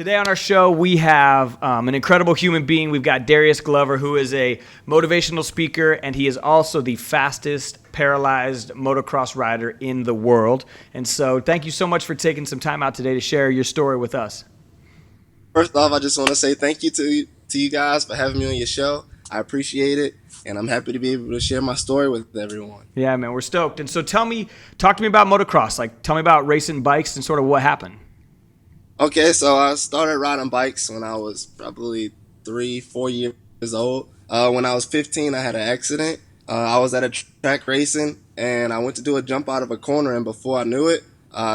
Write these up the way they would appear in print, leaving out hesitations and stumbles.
Today on our show, we have an incredible human being. We've got Darius Glover, who is a motivational speaker, and he is also the fastest paralyzed motocross rider in the world. And so thank you so much for taking some time out today to share your story with us. First off, I just want to say thank you to you guys for having me on your show. I appreciate it, and I'm happy to be able to share my story with everyone. Yeah, man, we're stoked. And so talk to me about motocross. Like, tell me about racing bikes and sort of what happened. Okay, so I started riding bikes when I was probably 3-4 years old. When I was 15, I had an accident. I was at a track racing, and I went to do a jump out of a corner, and before I knew it,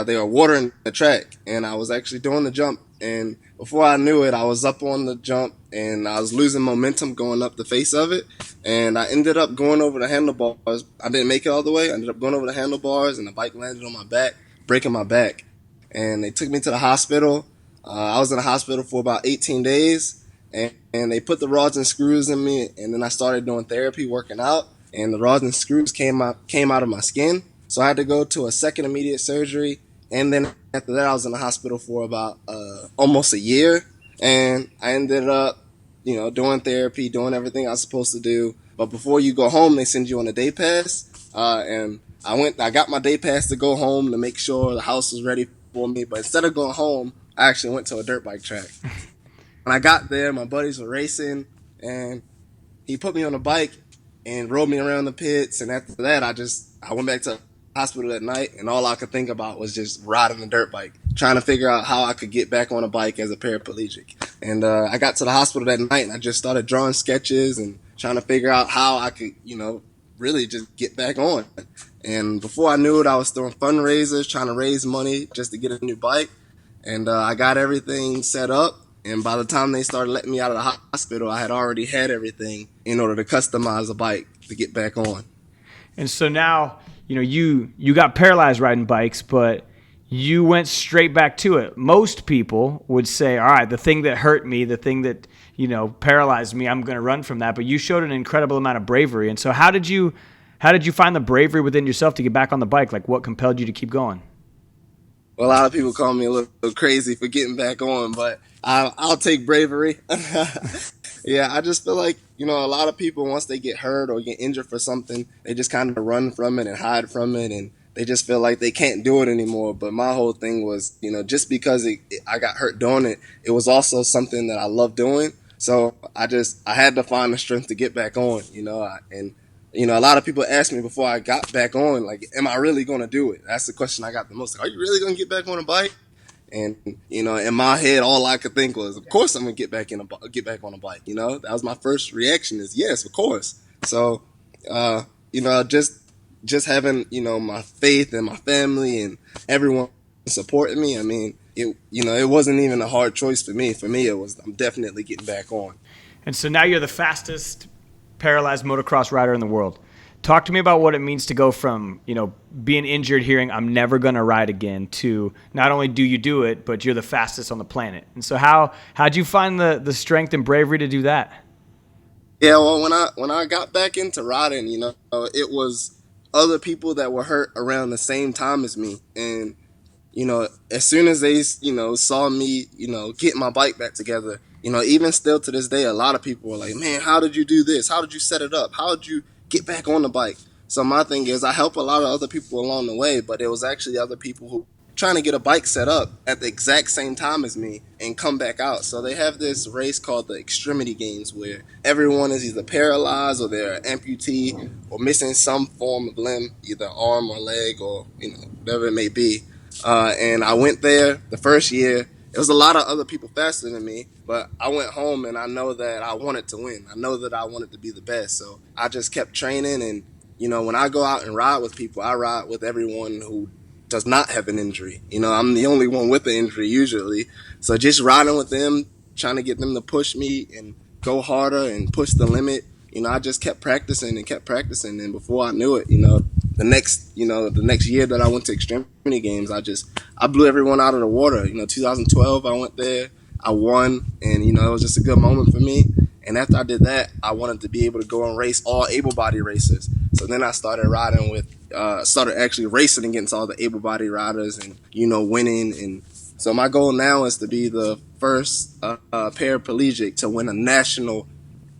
they were watering the track, and I was actually doing the jump, and before I knew it, I was up on the jump, and I was losing momentum going up the face of it, and I ended up going over the handlebars. I didn't make it all the way. I ended up going over the handlebars, and the bike landed on my back, breaking my back. And they took me to the hospital. I was in the hospital for about 18 days, and they put the rods and screws in me, and then I started doing therapy, working out, and the rods and screws came out of my skin. So I had to go to a second immediate surgery, and then after that I was in the hospital for about almost a year, and I ended up, doing therapy, doing everything I was supposed to do. But before you go home, they send you on a day pass, and I got my day pass to go home to make sure the house was ready for me, but instead of going home, I actually went to a dirt bike track. When I got there, my buddies were racing, and he put me on a bike and rode me around the pits, and after that, I went back to the hospital that night, and all I could think about was just riding a dirt bike, trying to figure out how I could get back on a bike as a paraplegic. And I got to the hospital that night, and I just started drawing sketches and trying to figure out how I could, really just get back on. And before I knew it, I was throwing fundraisers, trying to raise money just to get a new bike. And I got everything set up. And by the time they started letting me out of the hospital, I had already had everything in order to customize a bike to get back on. And so now, you got paralyzed riding bikes, but you went straight back to it. Most people would say, all right, the thing that hurt me, the thing that, paralyzed me, I'm going to run from that. But you showed an incredible amount of bravery. And so how did you find the bravery within yourself to get back on the bike? Like, what compelled you to keep going? Well, a lot of people call me a little crazy for getting back on, but I'll take bravery. Yeah, I just feel like, a lot of people, once they get hurt or get injured for something, they just kind of run from it and hide from it, and they just feel like they can't do it anymore. But my whole thing was, just because I got hurt doing it, it was also something that I love doing. So I had to find the strength to get back on, a lot of people asked me before I got back on, like, am I really going to do it? That's the question I got the most. Like, are you really going to get back on a bike? And, in my head, all I could think was, of course I'm going to get back on a bike. That was my first reaction is, yes, of course. So, just having, my faith and my family and everyone supporting me, I mean, it wasn't even a hard choice for me. For me, it was, I'm definitely getting back on. And so now you're the fastest paralyzed motocross rider in the world. Talk to me about what it means to go from, being injured, hearing I'm never going to ride again, to not only do you do it, but you're the fastest on the planet. And so how'd you find the strength and bravery to do that? Yeah, well, when I got back into riding, it was other people that were hurt around the same time as me. And, as soon as they, saw me, get my bike back together, even still to this day, a lot of people were like, man, how did you do this? How did you set it up? How did you get back on the bike? So my thing is, I help a lot of other people along the way, but it was actually other people who were trying to get a bike set up at the exact same time as me and come back out. So they have this race called the Extremity Games where everyone is either paralyzed or they're amputee or missing some form of limb, either arm or leg or, whatever it may be. And I went there the first year. It was a lot of other people faster than me, but I went home and I know that I wanted to win. I know that I wanted to be the best. So I just kept training, and, when I go out and ride with people, I ride with everyone who does not have an injury. I'm the only one with an injury usually. So just riding with them, trying to get them to push me and go harder and push the limit. I just kept practicing. And before I knew it, the next year that I went to Extremity Games, I blew everyone out of the water. 2012, I went there, I won, and, it was just a good moment for me. And after I did that, I wanted to be able to go and race all able-bodied racers. So then I started started actually racing against all the able-bodied riders and, winning. And so my goal now is to be the first paraplegic to win a national,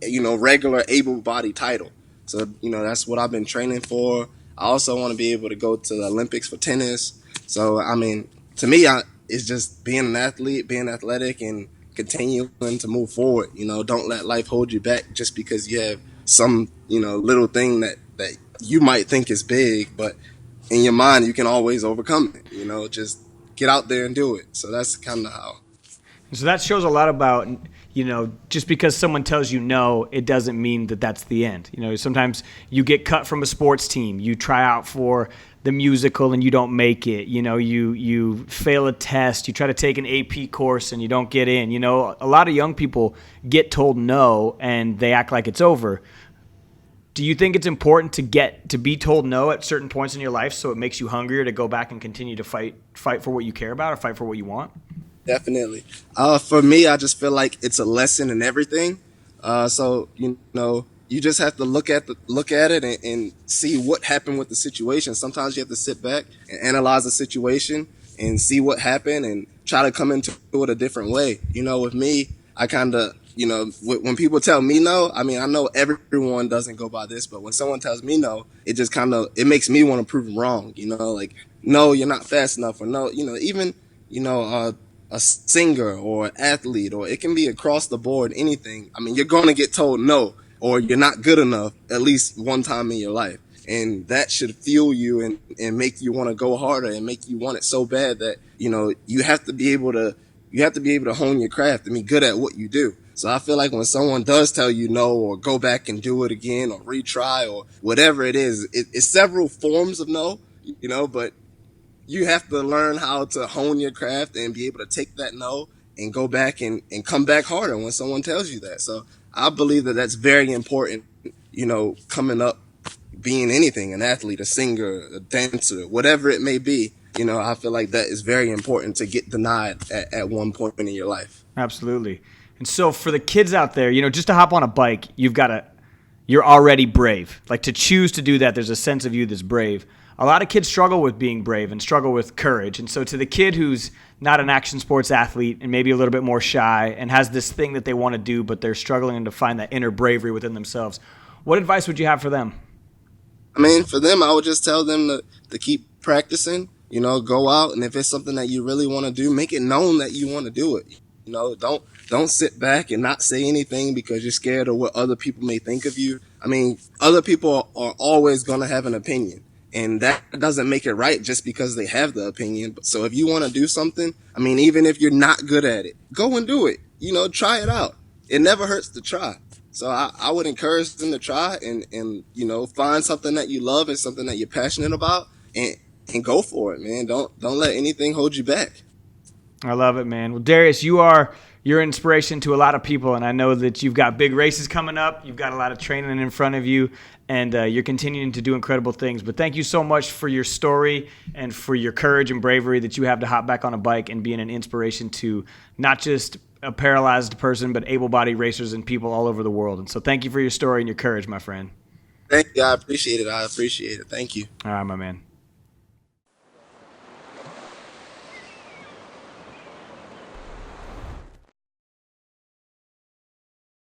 regular able-bodied title. So, that's what I've been training for. I also want to be able to go to the Olympics for tennis. So, I mean, to me, it's just being an athlete, being athletic, and continuing to move forward. Don't let life hold you back just because you have some, little thing that you might think is big, but in your mind, you can always overcome it. Just get out there and do it. So that's kind of how. So that shows a lot about, just because someone tells you no, it doesn't mean that that's the end. Sometimes you get cut from a sports team, you try out for the musical and you don't make it. You fail a test, you try to take an AP course and you don't get in. A lot of young people get told no and they act like it's over. Do you think it's important to be told no at certain points in your life so it makes you hungrier to go back and continue to fight for what you care about or fight for what you want? Definitely. For me, I just feel like it's a lesson in everything. So you just have to look at it and see what happened with the situation. Sometimes you have to sit back and analyze the situation and see what happened and try to come into it a different way. With me, I kind of, when people tell me no, I mean, I know everyone doesn't go by this, but when someone tells me no, it just it makes me want to prove them wrong. Like, no, you're not fast enough, or no, even, a singer or an athlete, or it can be across the board, anything. I mean, you're going to get told no, or you're not good enough at least one time in your life. And that should fuel you and make you want to go harder and make you want it so bad that, you have to be able to hone your craft and be good at what you do. So I feel like when someone does tell you no, or go back and do it again, or retry, or whatever it is, it's several forms of no, but you have to learn how to hone your craft and be able to take that no and go back and come back harder when someone tells you that. So I believe that that's very important, coming up, being anything, an athlete, a singer, a dancer, whatever it may be. I feel like that is very important to get denied at one point in your life. Absolutely. And so for the kids out there, just to hop on a bike, you're already brave. Like, to choose to do that, there's a sense of you that's brave. A lot of kids struggle with being brave and struggle with courage. And so to the kid who's not an action sports athlete and maybe a little bit more shy and has this thing that they want to do, but they're struggling to find that inner bravery within themselves, what advice would you have for them? I mean, for them, I would just tell them to keep practicing, go out. And if it's something that you really want to do, make it known that you want to do it. Don't sit back and not say anything because you're scared of what other people may think of you. I mean, other people are always going to have an opinion. And that doesn't make it right just because they have the opinion. So if you want to do something, I mean, even if you're not good at it, go and do it. Try it out. It never hurts to try. So I would encourage them to try and find something that you love and something that you're passionate about and go for it, man. Don't let anything hold you back. I love it, man. Well, Darius, you're inspiration to a lot of people, and I know that you've got big races coming up. You've got a lot of training in front of you, and you're continuing to do incredible things. But thank you so much for your story and for your courage and bravery that you have to hop back on a bike and being an inspiration to not just a paralyzed person, but able-bodied racers and people all over the world. And so thank you for your story and your courage, my friend. Thank you. I appreciate it. Thank you. All right, my man.